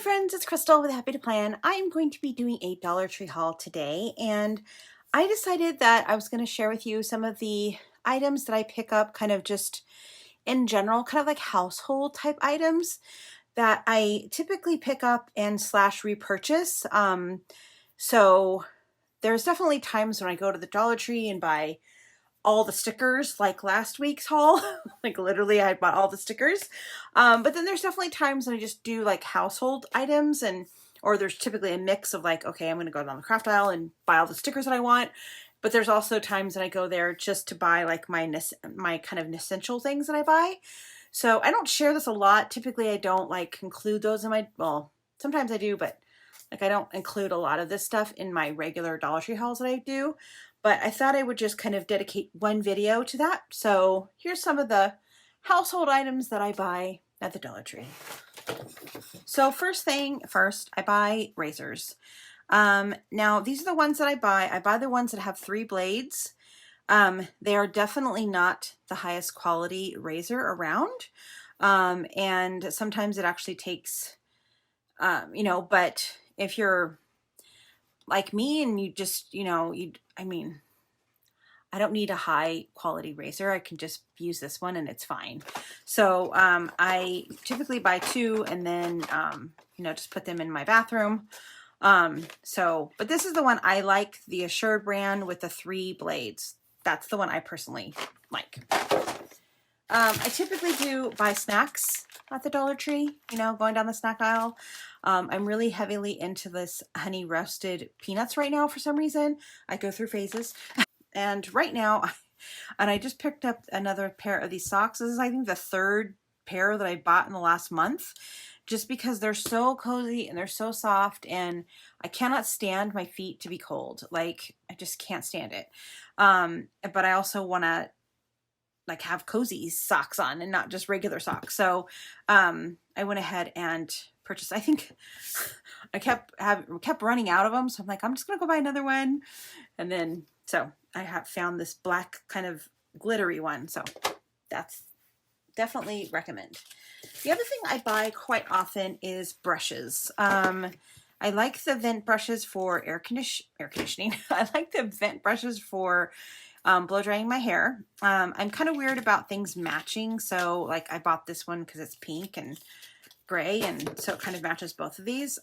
friends, it's Crystal with Happy to Plan. I am going to be doing a Dollar Tree haul today, and I decided that I was going to share with you some of the items that I pick up kind of just in general, kind of like household type items that I typically pick up and slash repurchase. So there's definitely times when I go to the Dollar Tree and buy all the stickers like last week's haul. Like literally I bought all the stickers. But then there's definitely times when I just do like household items, and or there's typically a mix of like, okay, I'm going to go down the craft aisle and buy all the stickers that I want. But there's also times that I go there just to buy like my kind of essential things that I buy. So I don't share this a lot. Typically I don't like include those in my, well, sometimes I do, but like I don't include a lot of this stuff in my regular Dollar Tree hauls that I do. But I thought I would just kind of dedicate one video to that. So here's some of the household items that I buy at the Dollar Tree. So first thing first, I buy razors. Now these are the ones that I buy. I buy the ones that have 3 blades. They are definitely not the highest quality razor around. And sometimes it actually takes, but if you're like me and you just, I don't need a high quality razor. I can just use this one and it's fine. So I typically buy 2 and then, just put them in my bathroom. But this is the one I like, the Assured brand with the 3 blades. That's the one I personally like. I typically do buy snacks at the Dollar Tree, going down the snack aisle. I'm really heavily into this honey roasted peanuts right now for some reason. I go through phases. And right now, and I just picked up another pair of these socks. This is, I think, the 3rd pair that I bought in the last month, just because they're so cozy and they're so soft, and I cannot stand my feet to be cold. Like, I just can't stand it. But I also want to like have cozy socks on and not just regular socks. So I went ahead and purchased, I think I kept running out of them. So I'm like, I'm just going to go buy another one. And then, so I have found this black kind of glittery one. So that's definitely recommend. The other thing I buy quite often is brushes. I like the vent brushes for air conditioning. I like the vent brushes for blow drying my hair. I'm kind of weird about things matching. So like I bought this one because it's pink and gray, and so it kind of matches both of these.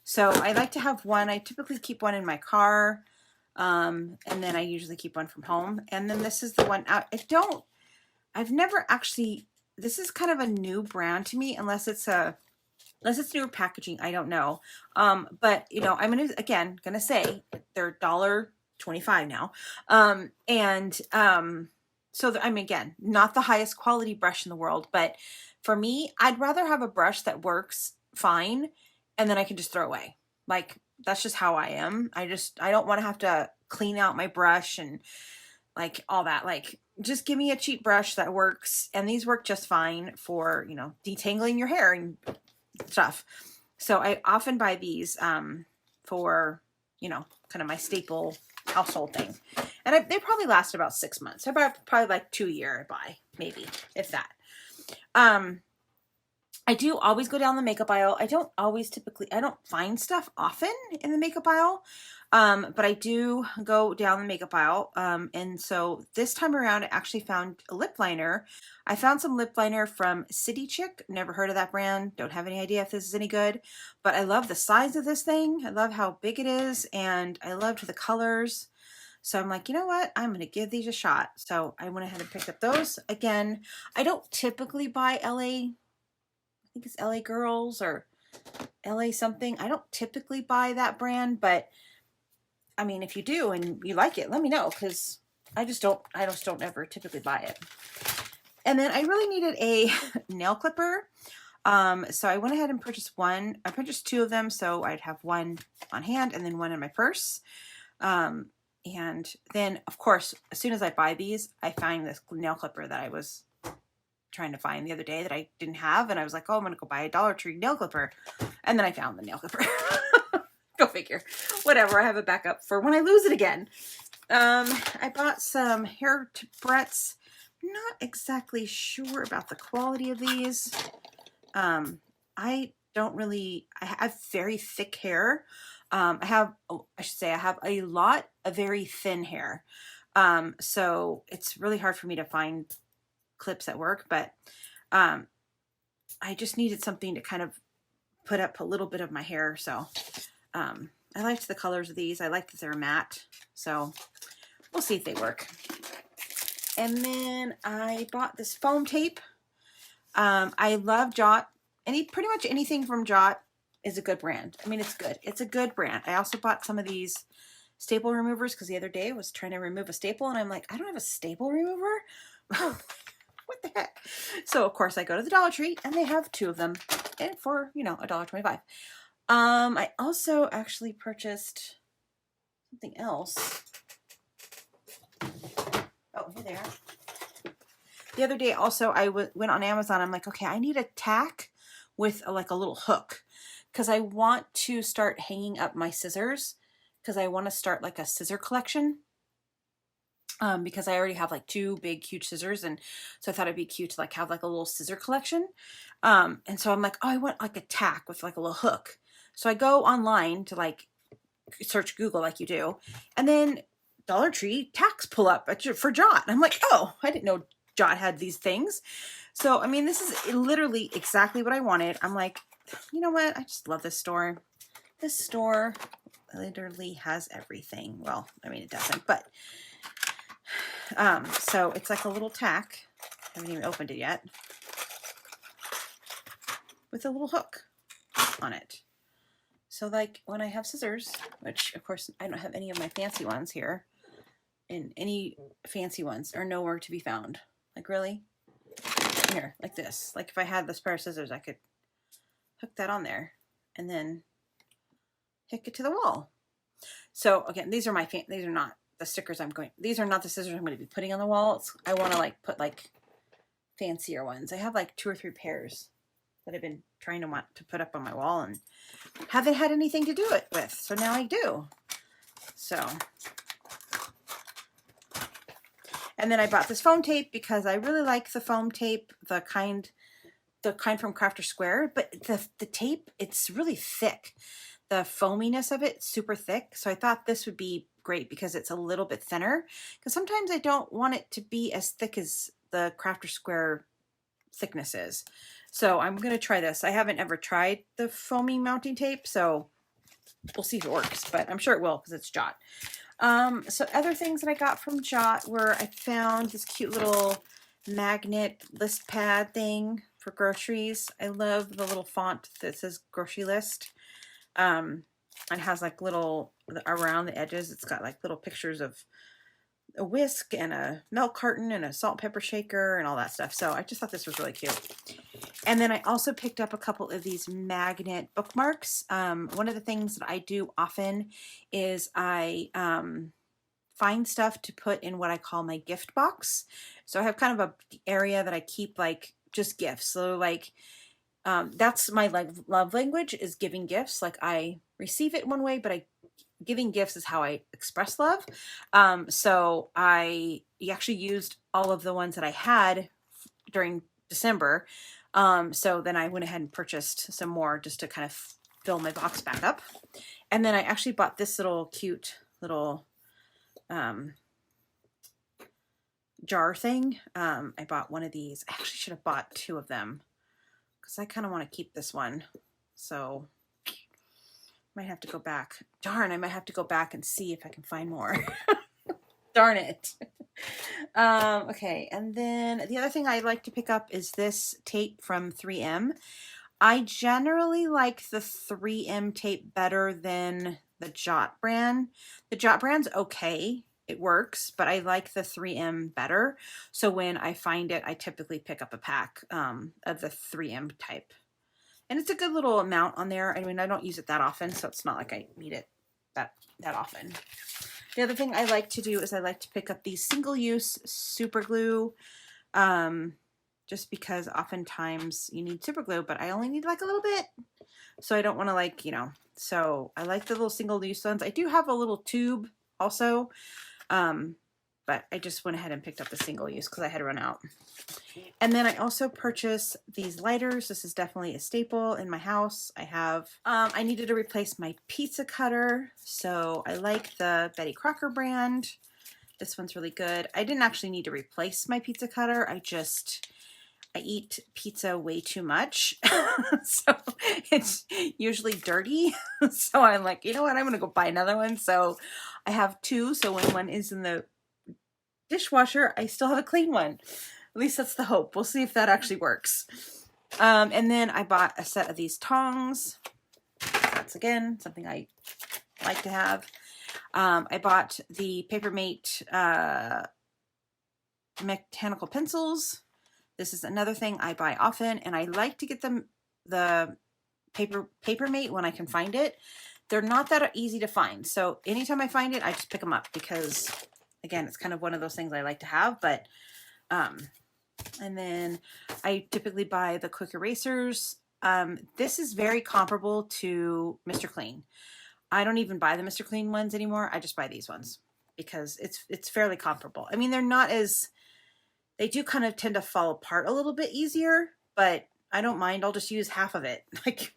So I like to have one. I typically keep one in my car. And then I usually keep one from home. And then this is the one I've never actually, this is kind of a new brand to me, unless it's newer packaging. I don't know. But I'm gonna say they're $1.25 now. So I'm, again, not the highest quality brush in the world, but for me, I'd rather have a brush that works fine and then I can just throw away. Like, that's just how I am. I don't want to have to clean out my brush and like all that. Like, just give me a cheap brush that works. And these work just fine for, detangling your hair and stuff. So I often buy these for, kind of my staple household thing. And they probably last about 6 months. I buy probably like 2 a year I buy, maybe, if that. I do always go down the makeup aisle. I don't find stuff often in the makeup aisle. But I do go down the makeup aisle. And so this time around, I actually found a lip liner. I found some lip liner from City Chick. Never heard of that brand. Don't have any idea if this is any good, but I love the size of this thing. I love how big it is, and I loved the colors. So I'm like, you know what? I'm going to give these a shot. So I went ahead and picked up those. Again, I don't typically buy I think it's LA Girls or LA something. I don't typically buy that brand, but I mean, if you do and you like it, let me know, because I just don't ever typically buy it. And then I really needed a nail clipper. So I went ahead and purchased one. I purchased 2 of them, so I'd have one on hand and then one in my purse. And then, of course, as soon as I buy these, I find this nail clipper that I was trying to find the other day that I didn't have. And I was like, oh, I'm going to go buy a Dollar Tree nail clipper. And then I found the nail clipper. Go figure. Whatever. I have a backup for when I lose it again. I bought some hair barrettes. Not exactly sure about the quality of these. I don't really, I have very thick hair. I have, oh, I should say I have a lot of very thin hair. So it's really hard for me to find clips that work, but um, I just needed something to kind of put up a little bit of my hair. So I liked the colors of these. I like that they're matte. So we'll see if they work. And then I bought this foam tape. I love Jot. Pretty much anything from Jot is a good brand. I mean, it's good. It's a good brand. I also bought some of these staple removers because the other day I was trying to remove a staple and I'm like, I don't have a staple remover. What the heck? So of course I go to the Dollar Tree and they have 2 of them, and for, you know, $1.25. I also actually purchased something else. Oh, here they are. The other day also I went on Amazon. I'm like, okay, I need a tack with like a little hook because I want to start hanging up my scissors because I want to start like a scissor collection. Because I already have like 2 big huge scissors, and so I thought it'd be cute to like have like a little scissor collection. And so I'm like, oh, I want like a tack with like a little hook. So I go online to like search Google like you do, and then Dollar Tree tacks pull up for Jot. And I'm like, oh, I didn't know Jot had these things. So I mean, this is literally exactly what I wanted. I'm like, you know what? I just love this store. This store literally has everything. Well, I mean, it doesn't, but so it's like a little tack. I haven't even opened it yet. With a little hook on it. So like when I have scissors, which of course I don't have any of my fancy ones here, and any fancy ones are nowhere to be found. Like really? Here, like this. Like if I had this pair of scissors, I could hook that on there and then hook it to the wall. So again, these are not the stickers these are not the scissors I'm going to be putting on the wall. I want to like put like fancier ones. I have like 2 or 3 pairs that I've been trying to put up on my wall and haven't had anything to do it with. So now I do. So, and then I bought this foam tape because I really like the foam tape, the kind from Crafter Square, but the tape, it's really thick. The foaminess of it, super thick. So I thought this would be great because it's a little bit thinner, because sometimes I don't want it to be as thick as the Crafter Square thickness is. So I'm going to try this. I haven't ever tried the foamy mounting tape, so we'll see if it works, but I'm sure it will because it's Jot. So other things that I got from Jot were, I found this cute little magnet list pad thing for groceries. I love the little font that says grocery list. It has like little, around the edges, it's got like little pictures of a whisk and a milk carton and a salt and pepper shaker and all that stuff. So I just thought this was really cute. And then I also picked up a couple of these magnet bookmarks. One of the things that I do often is I find stuff to put in what I call my gift box. So I have kind of a area that I keep like just gifts. So like that's my love language, is giving gifts. Like I receive it one way, but giving gifts is how I express love. So I actually used all of the ones that I had during December. So then I went ahead and purchased some more just to kind of fill my box back up. And then I actually bought this little cute little jar thing. I bought one of these. I actually should have bought 2 of them because I kind of want to keep this one. So might have to go back. Darn, I might have to go back and see if I can find more. Darn it. Okay, and then the other thing I like to pick up is this tape from 3M. I generally like the 3M tape better than the Jot brand. The Jot brand's okay. It works, but I like the 3M better. So when I find it, I typically pick up a pack of the 3M type. And it's a good little amount on there. I mean, I don't use it that often, so it's not like I need it that often. The other thing I like to do is I like to pick up these single-use super glue, just because oftentimes you need super glue, but I only need like a little bit. So I don't want to like, you know, so I like the little single-use ones. I do have a little tube also, but but I just went ahead and picked up the single use because I had run out. And then I also purchased these lighters. This is definitely a staple in my house. I have, I needed to replace my pizza cutter. So I like the Betty Crocker brand. This one's really good. I didn't actually need to replace my pizza cutter. I eat pizza way too much. So it's usually dirty. So I'm like, you know what? I'm going to go buy another one. So I have two. So when one is in the dishwasher, I still have a clean one. At least that's the hope. We'll see if that actually works. And then I bought a set of these tongs. That's again something I like to have. I bought the Papermate mechanical pencils. This is another thing I buy often, and I like to get them the Papermate when I can find it. They're not that easy to find, so anytime I find it, I just pick them up because, again, it's kind of one of those things I like to have. But and then I typically buy the quick erasers. This is very comparable to Mr. Clean. I don't even buy the Mr. Clean ones anymore. I just buy these ones because it's fairly comparable. I mean, they're not as, they do kind of tend to fall apart a little bit easier, but I don't mind. I'll just use half of it. Like,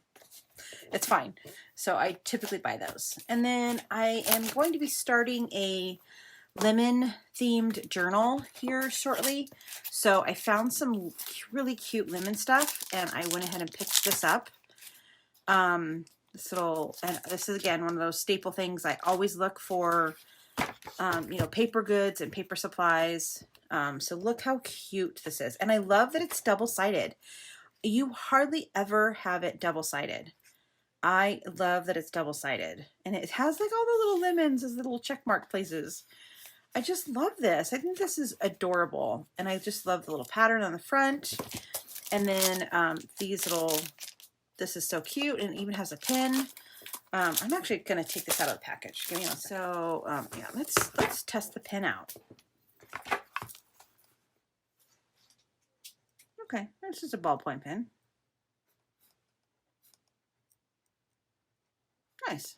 it's fine. So I typically buy those. And then I am going to be starting a lemon themed journal here shortly. So I found some really cute lemon stuff and I went ahead and picked this up. This is again one of those staple things. I always look for, you know, paper goods and paper supplies. So look how cute this is. And I love that it's double-sided. You hardly ever have it double-sided. I love that it's double-sided. And it has like all the little lemons as little check mark places. I just love this. I think this is adorable. And I just love the little pattern on the front. And then this is so cute, and it even has a pin. I'm actually going to take this out of the package. Give me one. So, yeah, let's test the pen out. Okay, this is a ballpoint pen. Nice.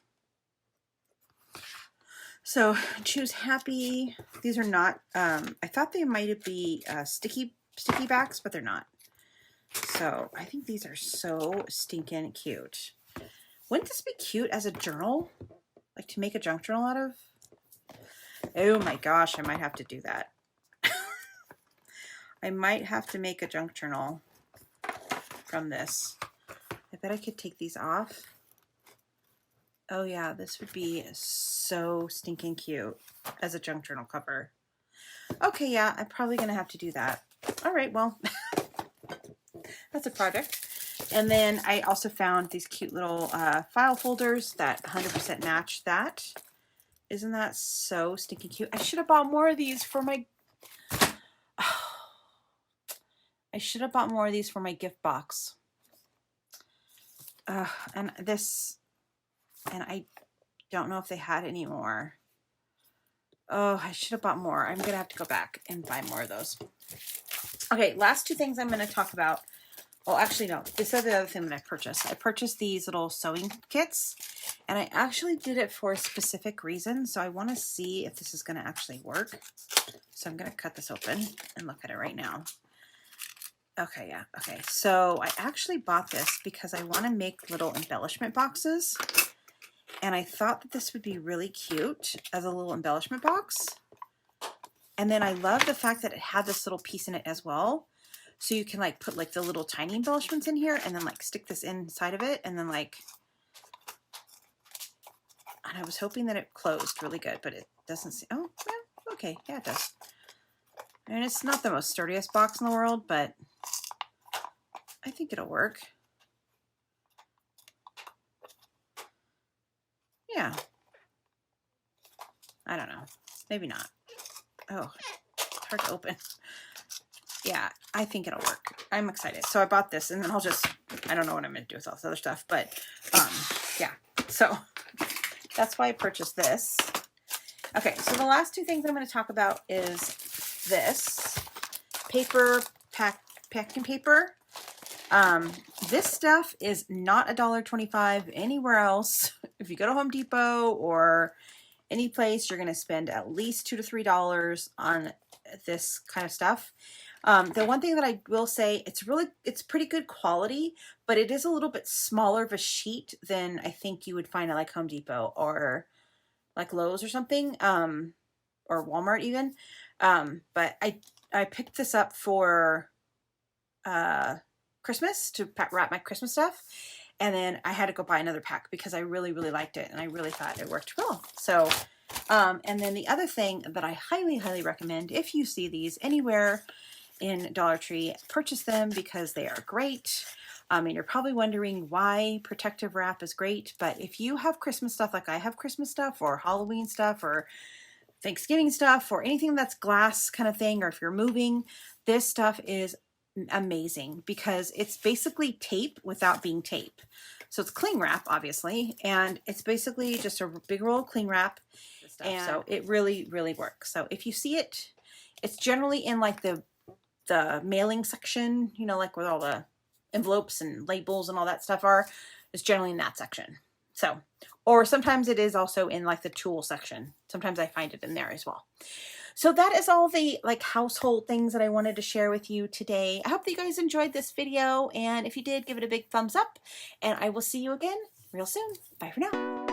So choose happy. These are not, I thought they might be sticky backs, but they're not. So I think these are so stinking cute. Wouldn't this be cute as a journal? Like to make a junk journal out of? Oh my gosh, I might have to do that. I might have to make a junk journal from this. I bet I could take these off. Oh yeah, this would be so stinking cute as a junk journal cover. Okay, yeah, I'm probably gonna have to do that. All right, well, that's a project. And then I also found these cute little file folders that 100% match that. Isn't that so stinking cute? I should have bought more of these for my... I should have bought more of these for my gift box. And I don't know if they had any more. Oh, I should have bought more. I'm going to have to go back and buy more of those. Okay, last two things I'm going to talk about. Oh, actually, no. This is the other thing that I purchased. I purchased these little sewing kits, and I actually did it for a specific reason, so I want to see if this is going to actually work. So I'm going to cut this open and look at it right now. Okay, yeah. Okay, so I actually bought this because I want to make little embellishment boxes. And I thought that this would be really cute as a little embellishment box. And then I love the fact that it had this little piece in it as well. So you can like put like the little tiny embellishments in here and then like stick this inside of it. And then like, and I was hoping that it closed really good, but it doesn't see. Oh, yeah, okay. Yeah, it does. And it's not the most sturdiest box in the world, but I think it'll work. Yeah. I don't know. Maybe not. Oh, it's hard to open. Yeah, I think it'll work. I'm excited. So I bought this, and then I'll just, I don't know what I'm going to do with all this other stuff, but yeah. So that's why I purchased this. Okay, so the last two things I'm going to talk about is this paper, packing paper. This stuff is not $1.25 anywhere else. If you go to Home Depot or any place, you're going to spend at least $2 to $3 on this kind of stuff. The one thing that I will say, it's pretty good quality, but it is a little bit smaller of a sheet than I think you would find at like Home Depot or like Lowe's or something, or Walmart even. But I picked this up for Christmas to wrap my Christmas stuff. And then I had to go buy another pack because I really, really liked it. And I really thought it worked well. So, and then the other thing that I highly, highly recommend, if you see these anywhere in Dollar Tree, purchase them because they are great. And you're probably wondering why protective wrap is great. But if you have Christmas stuff, like I have Christmas stuff or Halloween stuff or Thanksgiving stuff or anything that's glass kind of thing, or if you're moving, this stuff is amazing because it's basically tape without being tape. So it's cling wrap, obviously, and it's basically just a big roll of cling wrap, and so it really, really works. So if you see it, it's generally in like the mailing section, you know, like where all the envelopes and labels and all that stuff are. It's generally in that section. So, or sometimes it is also in like the tool section. Sometimes I find it in there as well. So that is all the like household things that I wanted to share with you today. I hope that you guys enjoyed this video, and if you did, give it a big thumbs up, and I will see you again real soon. Bye for now.